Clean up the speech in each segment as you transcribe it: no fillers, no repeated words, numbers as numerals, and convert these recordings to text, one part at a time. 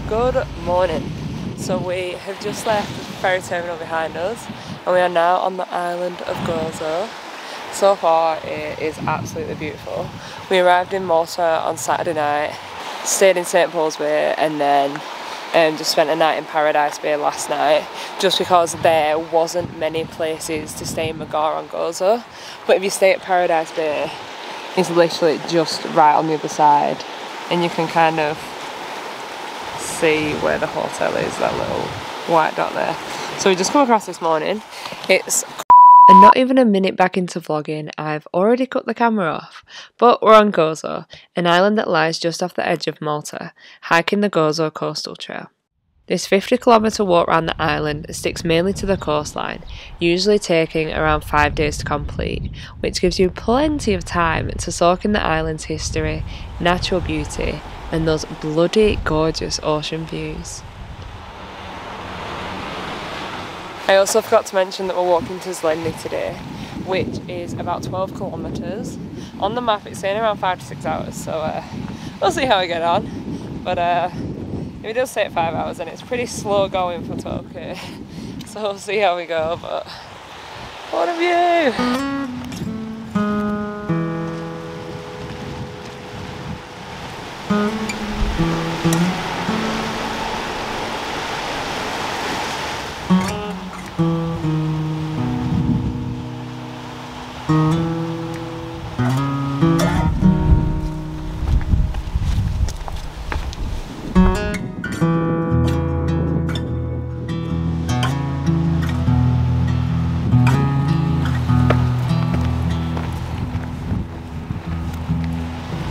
Good morning. So we have just left the ferry terminal behind us and we are now on the island of Gozo. So far it is absolutely beautiful. We arrived in Malta on Saturday night, stayed in St Paul's Bay and then just spent a night in Paradise Bay last night, just because there wasn't many places to stay in Mgarr on Gozo. But if you stay at Paradise Bay, it's literally just right on the other side and you can kind of see where the hotel is, that little white dot there. So we just come across this morning. And not even a minute back into vlogging, I've already cut the camera off. But we're on Gozo, an island that lies just off the edge of Malta, hiking the Gozo Coastal Trail. This 50-kilometre walk around the island sticks mainly to the coastline, usually taking around 5 days to complete, which gives you plenty of time to soak in the island's history, natural beauty, and those bloody gorgeous ocean views. I also forgot to mention that we're walking to Xlendi today, which is about 12 kilometres. On the map it's saying around 5 to 6 hours, so we'll see how we get on. But if it does take 5 hours, then it's pretty slow going for 12k. So we'll see how we go, but what a view!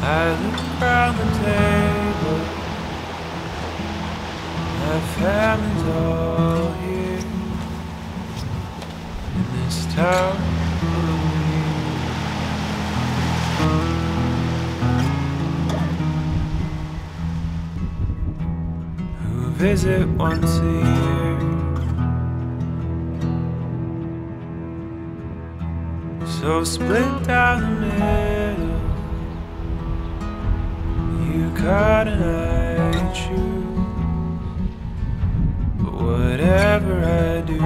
I look around the table, my family's all here in this town. Who visit once a year, so split down the middle. You cut and I choose, but whatever I do,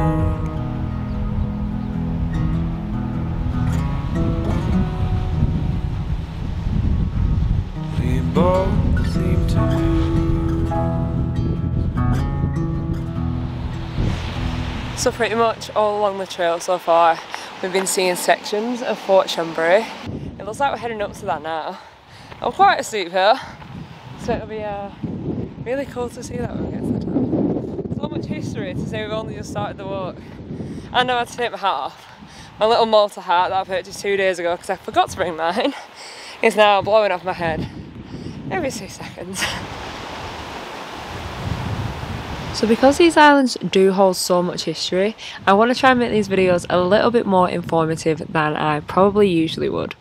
we both seem to lose. So pretty much all along the trail so far, we've been seeing sections of Fort Chambray. It looks like we're heading up to that now. I'm quite a steep hill, so it'll be really cool to see that when we get to the top. So much history to say we've only just started the walk. I know I had to take my hat off. My little Malta hat that I purchased 2 days ago because I forgot to bring mine is now blowing off my head every 2 seconds. So because these islands do hold so much history, I want to try and make these videos a little bit more informative than I probably usually would.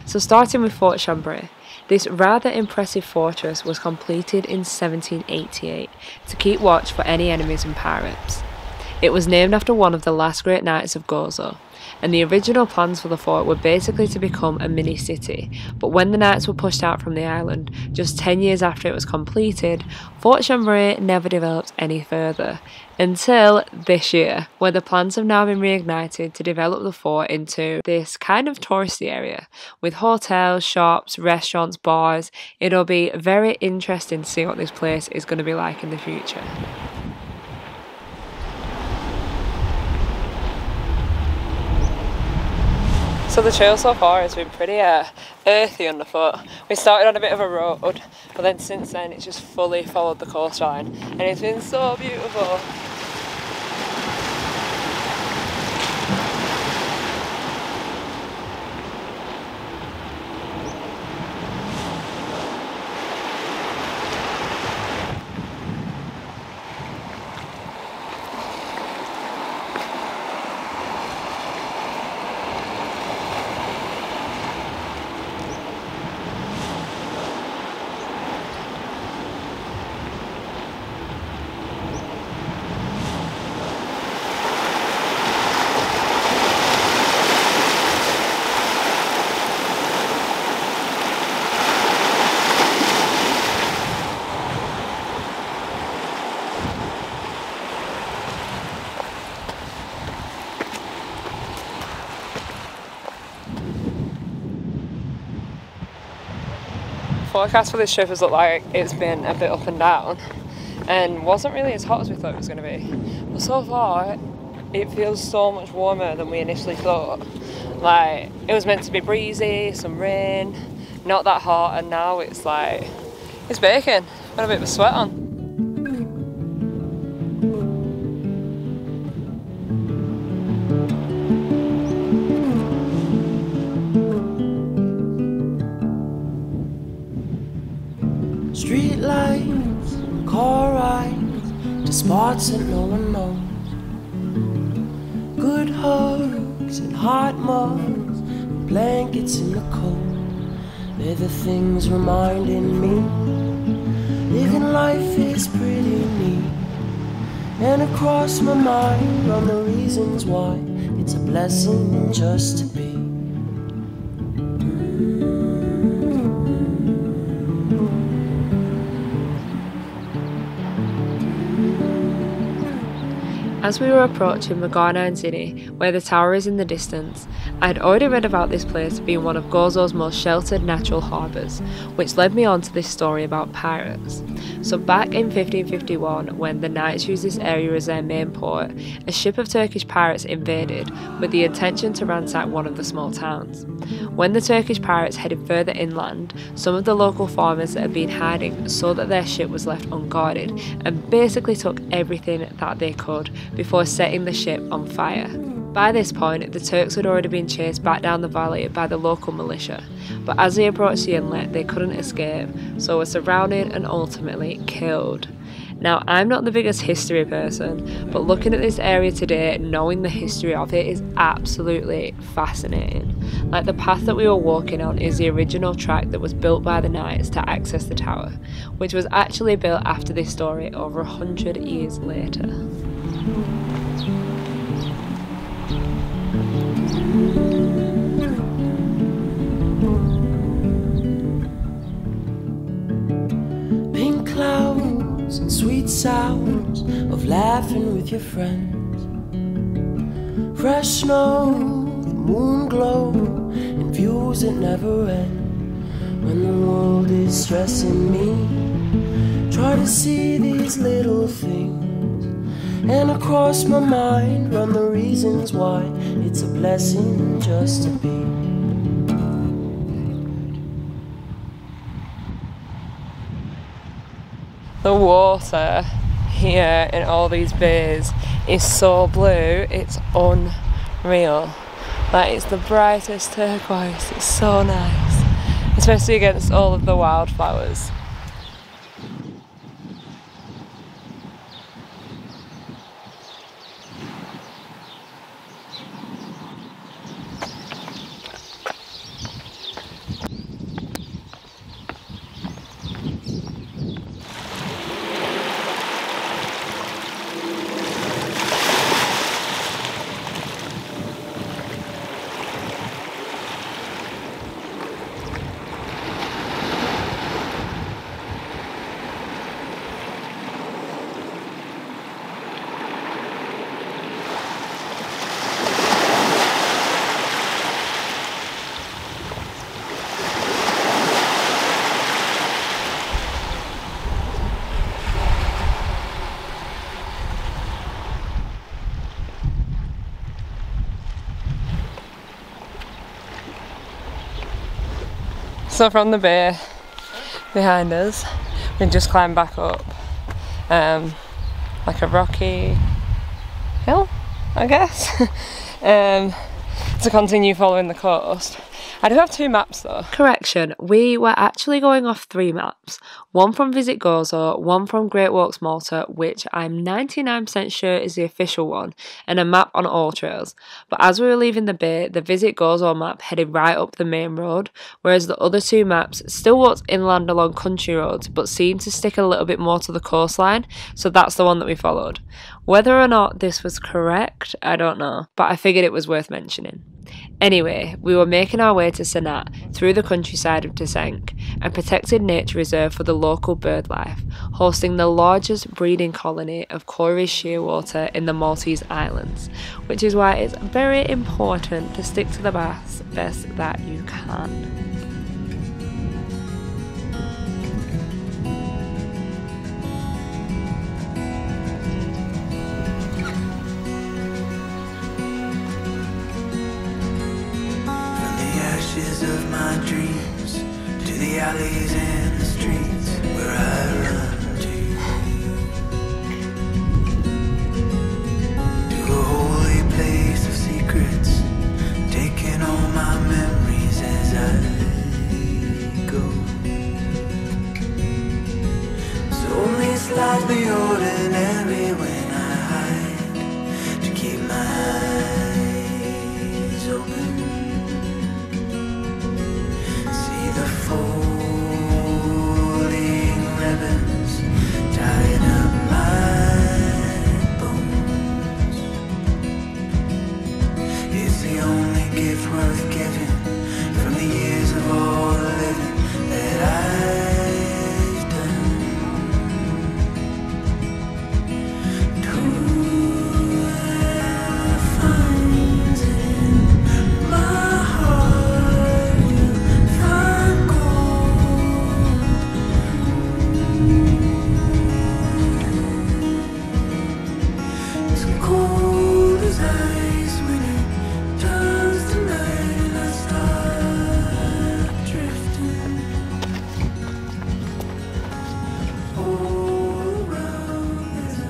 So starting with Fort Chambray. This rather impressive fortress was completed in 1788 to keep watch for any enemies and pirates. It was named after one of the last great knights of Gozo, and the original plans for the fort were basically to become a mini city, but when the knights were pushed out from the island just 10 years after it was completed, Fort Chambray never developed any further, until this year, where the plans have now been reignited to develop the fort into this kind of touristy area, with hotels, shops, restaurants, bars. It'll be very interesting to see what this place is going to be like in the future. So the trail so far has been pretty earthy underfoot. We started on a bit of a road, but then since then it's just fully followed the coastline and it's been so beautiful. forecast for this trip has looked like it's been a bit up and down and wasn't really as hot as we thought it was going to be. But so far, it feels so much warmer than we initially thought. Like, it was meant to be breezy, some rain, not that hot, and now it's like, it's baking. Got a bit of a sweat on. Street lights, car rides to spots that no one knows. Good hugs and hot mugs, blankets in the cold. They're the things reminding me living life is pretty neat. And across my mind run the reasons why it's a blessing just to be. As we were approaching Mgarr, where the tower is in the distance, I had already read about this place being one of Gozo's most sheltered natural harbours, which led me on to this story about pirates. So back in 1551, when the Knights used this area as their main port, a ship of Turkish pirates invaded with the intention to ransack one of the small towns. When the Turkish pirates headed further inland, some of the local farmers that had been hiding saw that their ship was left unguarded and basically took everything that they could before setting the ship on fire. By this point, the Turks had already been chased back down the valley by the local militia, but as they approached the inlet, they couldn't escape, so were surrounded and ultimately killed. Now, I'm not the biggest history person, but looking at this area today, knowing the history of it is absolutely fascinating. Like, the path that we were walking on is the original track that was built by the Knights to access the tower, which was actually built after this story over 100 years later. Pink clouds and sweet sounds of laughing with your friends. Fresh snow, the moon glow, and views that never end. When the world is stressing me, try to see these little things. And across my mind run the reasons why it's a blessing just to be. The water here in all these bays is so blue, it's unreal. Like, it's the brightest turquoise, it's so nice, especially against all of the wildflowers. So from the bay behind us, we just climbed back up like a rocky hill, I guess, to continue following the coast. I do have 2 maps though. Correction, we were actually going off 3 maps. One from Visit Gozo, one from Great Walks Malta, which I'm 99% sure is the official one, and a map on all trails. But as we were leaving the bay, the Visit Gozo map headed right up the main road, whereas the other 2 maps still walked inland along country roads, but seemed to stick a little bit more to the coastline, so that's the one that we followed. Whether or not this was correct, I don't know, but I figured it was worth mentioning. Anyway, we were making our way to Sanat through the countryside of Tesenk, a protected nature reserve for the local bird life, hosting the largest breeding colony of Cory's shearwater in the Maltese Islands, which is why it's very important to stick to the best that you can. eyes open, see the folding ribbons tying up my bones. It's the only gift worth giving from the years of all the living that I've done. Whoever finds it in my heart will find gold. It's cold as ice when it turns to night and I start drifting. All around there's a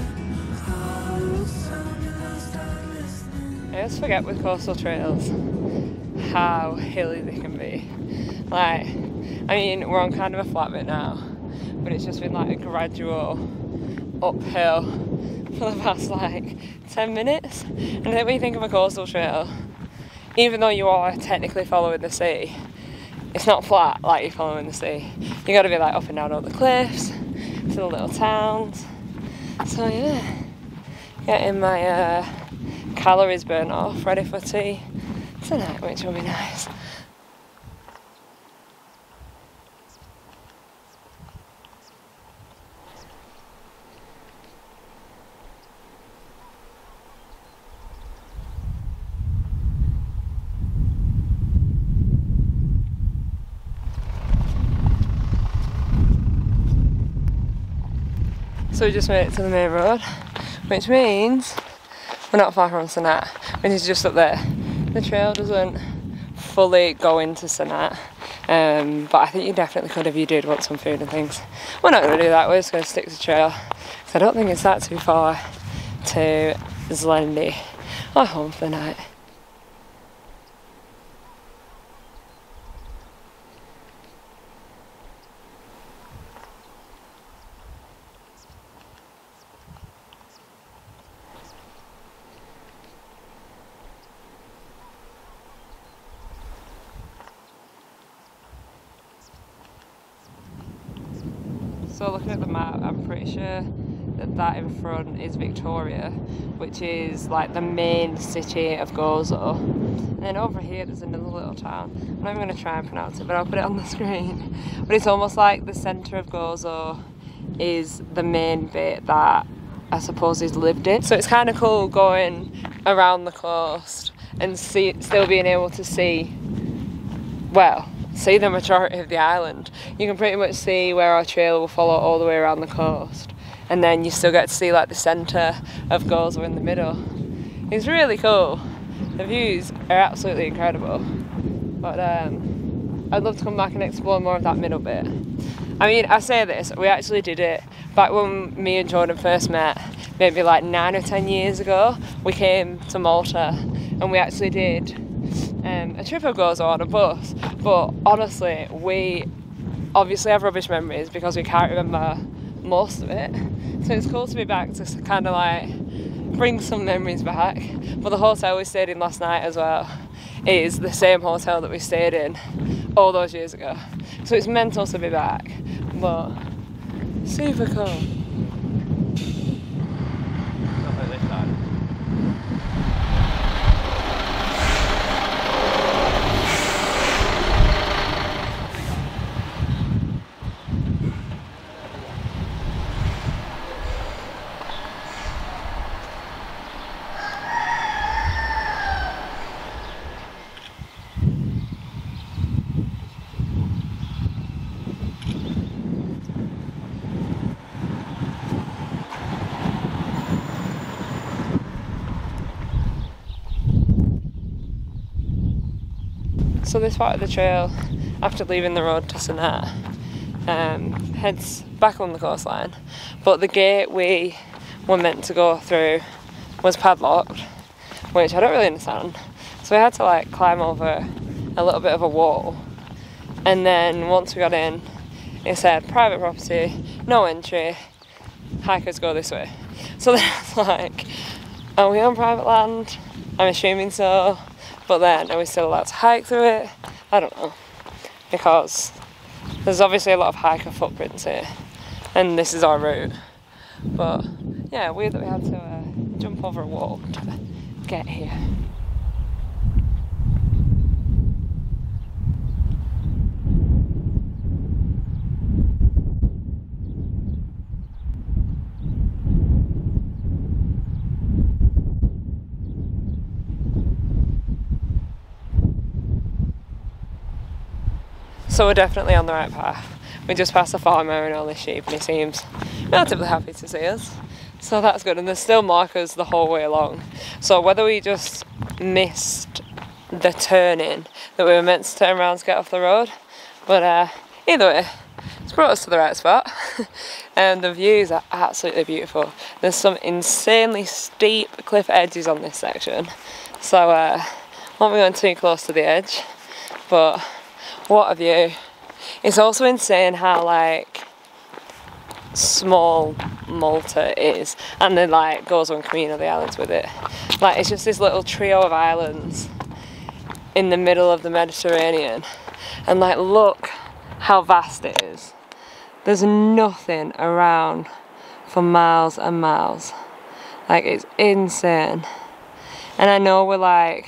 hollow sound and I start listening. I always forget with coastal trails how hilly they can be. Like, I mean, we're on kind of a flat bit now, but it's just been like a gradual uphill for the past like 10 minutes. And I think when you think of a coastal trail, even though you are technically following the sea, it's not flat like you're following the sea. You gotta be like up and down all the cliffs, to the little towns. So yeah, getting my calories burnt off, ready for tea tonight, which will be nice. So we just made it to the main road, which means we're not far from Sanat, which is just up there. The trail doesn't fully go into Sanat, but I think you definitely could if you did want some food and things. We're not going to do that, we're just going to stick to the trail, because I don't think it's that too far to Xlendi or home for the night. So looking at the map, I'm pretty sure that that in front is Victoria, which is like the main city of Gozo. And then over here there's another little town. I'm not even going to try and pronounce it, but I'll put it on the screen. But it's almost like the centre of Gozo is the main bit that I suppose is lived in. So it's kind of cool going around the coast and still being able to see, well, see the majority of the island. You can pretty much see where our trail will follow all the way around the coast, and then you still get to see like the centre of Gozo in the middle. It's really cool. The views are absolutely incredible, but I'd love to come back and explore more of that middle bit. I mean, I say this, we actually did it back when me and Jordan first met, maybe like 9 or 10 years ago. We came to Malta and we actually did a trip of Gozo on a bus, but honestly we obviously have rubbish memories because we can't remember most of it, so it's cool to be back to kind of like bring some memories back. But the hotel we stayed in last night as well is the same hotel that we stayed in all those years ago, so it's mental to be back, but super cool. So this part of the trail, after leaving the road to Sanat, heads back on the coastline, but the gate we were meant to go through was padlocked, which I don't really understand. So we had to like climb over a little bit of a wall, and then once we got in, it said private property, no entry, hikers go this way. So there's like Are we on private land? I'm assuming so, but then are we still allowed to hike through it? I don't know, because there's obviously a lot of hiker footprints here, and this is our route. But yeah, weird that we had to jump over a wall to get here. So we're definitely on the right path. We just passed a farmer and all his sheep, and he seems relatively happy to see us. So that's good, and there's still markers the whole way along. So whether we just missed the turning that we were meant to turn around to get off the road, but either way, it's brought us to the right spot. And the views are absolutely beautiful. There's some insanely steep cliff edges on this section, so won't be going too close to the edge, but what a view. It's also insane how like small Malta is, and then like Gozo and Camino, the islands with it. Like it's just this little trio of islands in the middle of the Mediterranean, and like look how vast it is. There's nothing around for miles and miles. Like it's insane. And I know we're like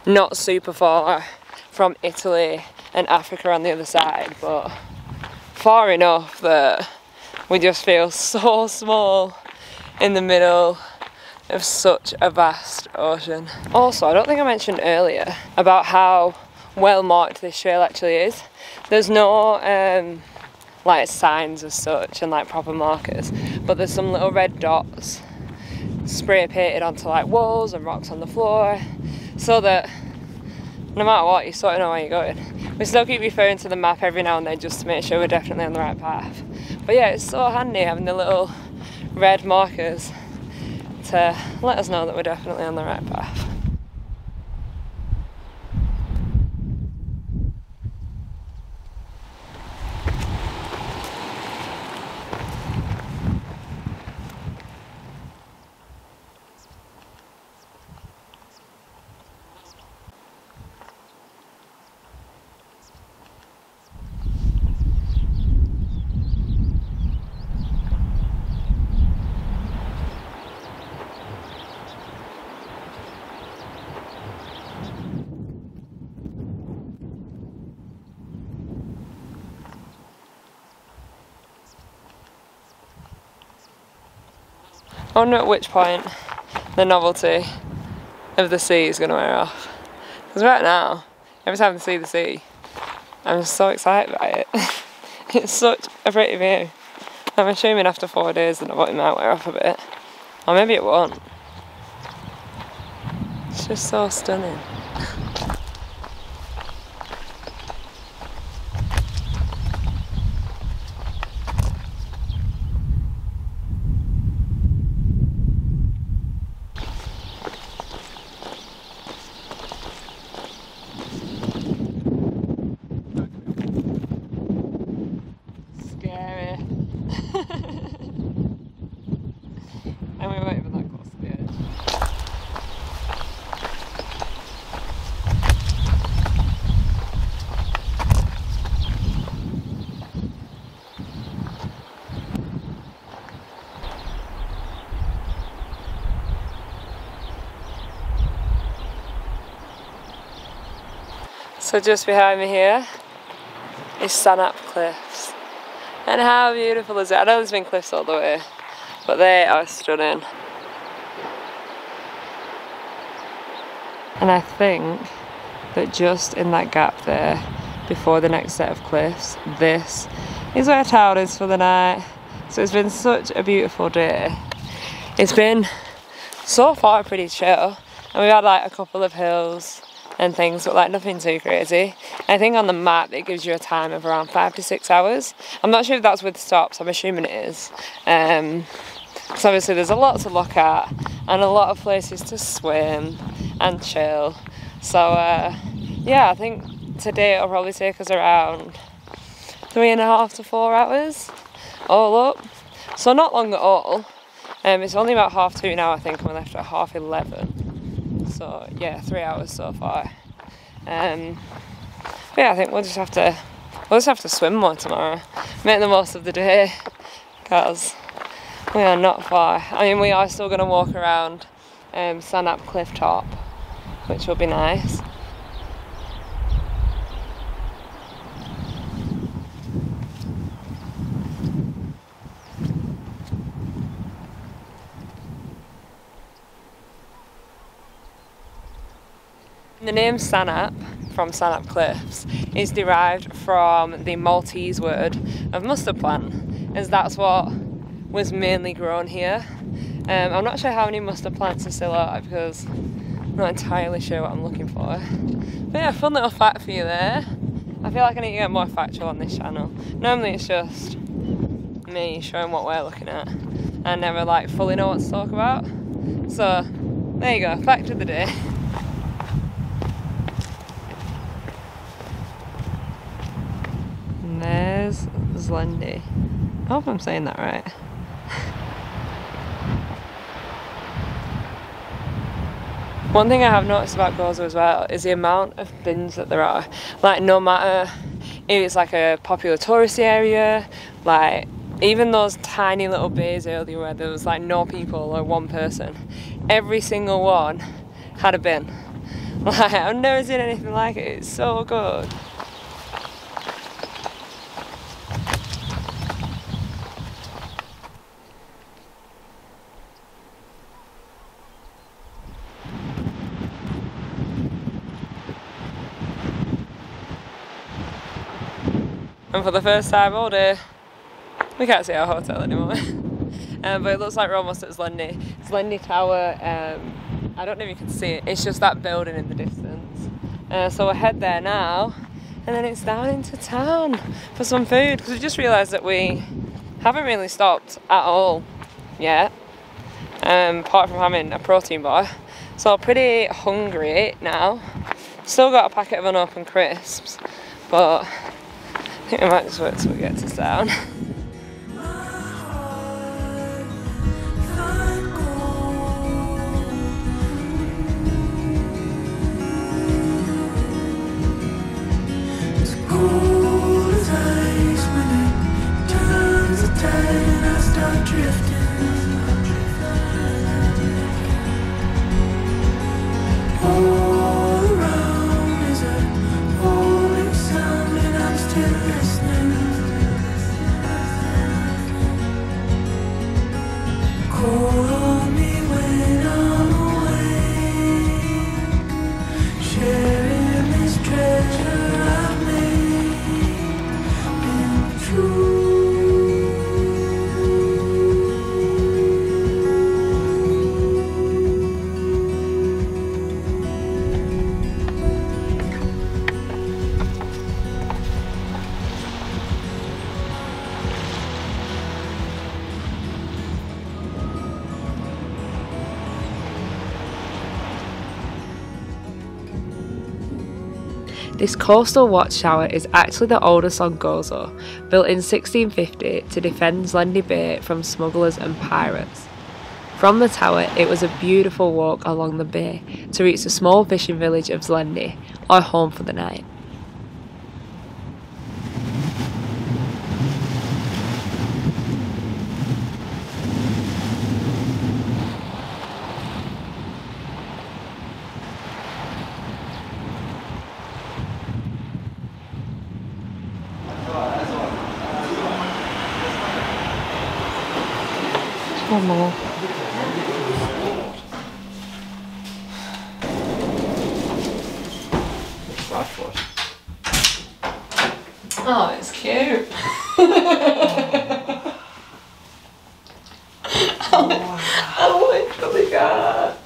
not super far from Italy and Africa on the other side, but far enough that we just feel so small in the middle of such a vast ocean. Also, I don't think I mentioned earlier about how well marked this trail actually is. There's no like signs as such and like proper markers, but there's some little red dots spray painted onto like walls and rocks on the floor, so that no matter what, you sort of know where you're going. We still keep referring to the map every now and then just to make sure we're definitely on the right path. But yeah, it's so handy having the little red markers to let us know that we're definitely on the right path. I wonder at which point the novelty of the sea is going to wear off. Because right now, every time I see the sea, I'm so excited by it. It's such a pretty view. I'm assuming after 4 days that it might wear off a bit. Or maybe it won't. It's just so stunning. And we weren't even that close to the edge. So just behind me here is Sanap Cliffs. And how beautiful is it? I know there's been cliffs all the way, but they are stunning. And I think that just in that gap there, before the next set of cliffs, this is where Talon is for the night. So it's been such a beautiful day. It's been so far pretty chill, and we've had like a couple of hills and things, but like nothing too crazy. I think on the map it gives you a time of around 5 to 6 hours. I'm not sure if that's with stops, I'm assuming it is. So obviously there's a lot to look at and a lot of places to swim and chill. So yeah, I think today it'll probably take us around 3.5 to 4 hours all up. So not long at all. It's only about 2:30 now, I think, and we left at 11:30. So yeah, 3 hours so far. But yeah, I think we'll just have to swim more tomorrow. Make the most of the day, because we are not far. I mean, we are still going to walk around Sanap cliff top, which will be nice. The name Sanap, from Sanap Cliffs, is derived from the Maltese word of mustard plant, as that's what was mainly grown here. I'm not sure how many mustard plants are still are, because I'm not entirely sure what I'm looking for. But yeah, fun little fact for you there. I feel like I need to get more factual on this channel. Normally it's just me showing what we're looking at. I never like fully know what to talk about. So there you go, fact of the day. And there's Xlendi. I hope I'm saying that right. One thing I have noticed about Gozo as well is the amount of bins that there are. Like, no matter if it's like a popular touristy area, like even those tiny little bays earlier where there was like no people or one person, every single one had a bin. Like, I've never seen anything like it. It's so good. And for the first time all day, we can't see our hotel anymore. But it looks like we're almost at Xlendi. Xlendi Tower, I don't know if you can see it, it's just that building in the distance. So we'll head there now, and then it's down into town for some food, because we just realised that we haven't really stopped at all yet, apart from having a protein bar. So I'm pretty hungry now. Still got a packet of unopened crisps, but I think we might just wait till we get to town. This coastal watchtower is actually the oldest on Gozo, built in 1650 to defend Xlendi Bay from smugglers and pirates. From the tower, it was a beautiful walk along the bay to reach the small fishing village of Xlendi, our home for the night. One more. Oh, it's cute. Oh, literally got.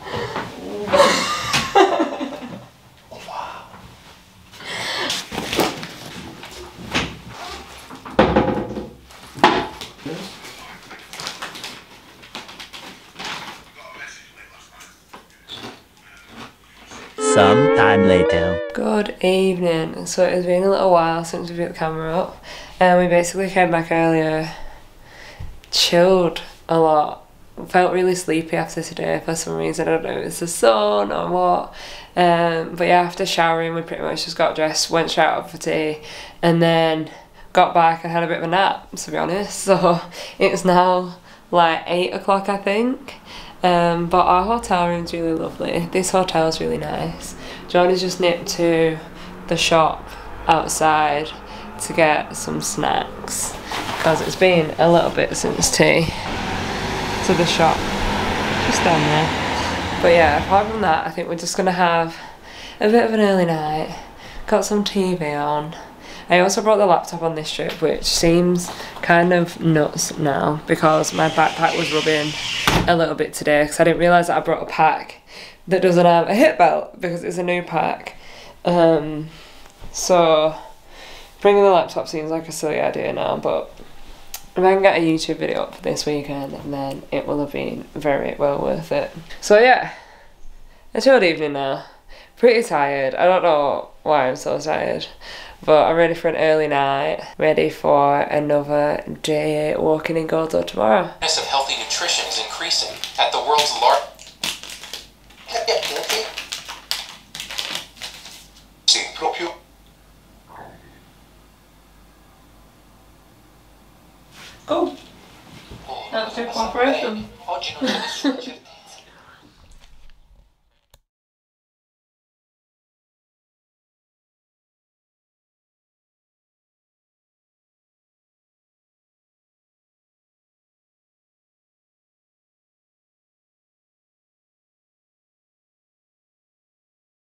Some time later. Good evening. So it has been a little while since we put the camera up, and we basically came back earlier, chilled a lot, felt really sleepy after today for some reason. I don't know if it's the sun or what. But yeah, after showering we pretty much just got dressed, went straight out for tea, and then got back and had a bit of a nap, to be honest. So it's now like 8 o'clock I think. But our hotel room's really lovely. This hotel's really nice. Johnny's just nipped to the shop outside to get some snacks because it's been a little bit since tea. To the shop, just down there. But yeah, apart from that, I think we're just gonna have a bit of an early night. Got some TV on. I also brought the laptop on this trip, which seems kind of nuts now because my backpack was rubbing a little bit today because I didn't realise that I brought a pack that doesn't have a hip belt because it's a new pack. So bringing the laptop seems like a silly idea now, but if I can get a YouTube video up for this weekend, then it will have been very well worth it. So yeah, a chilled evening now. Pretty tired. I don't know why I'm so tired, but I'm ready for an early night. Ready for another day walking in Gozo tomorrow. Of healthy nutrition is increasing at the world's largest. Oh, that's your cooperation. Oggi non c'è nessuno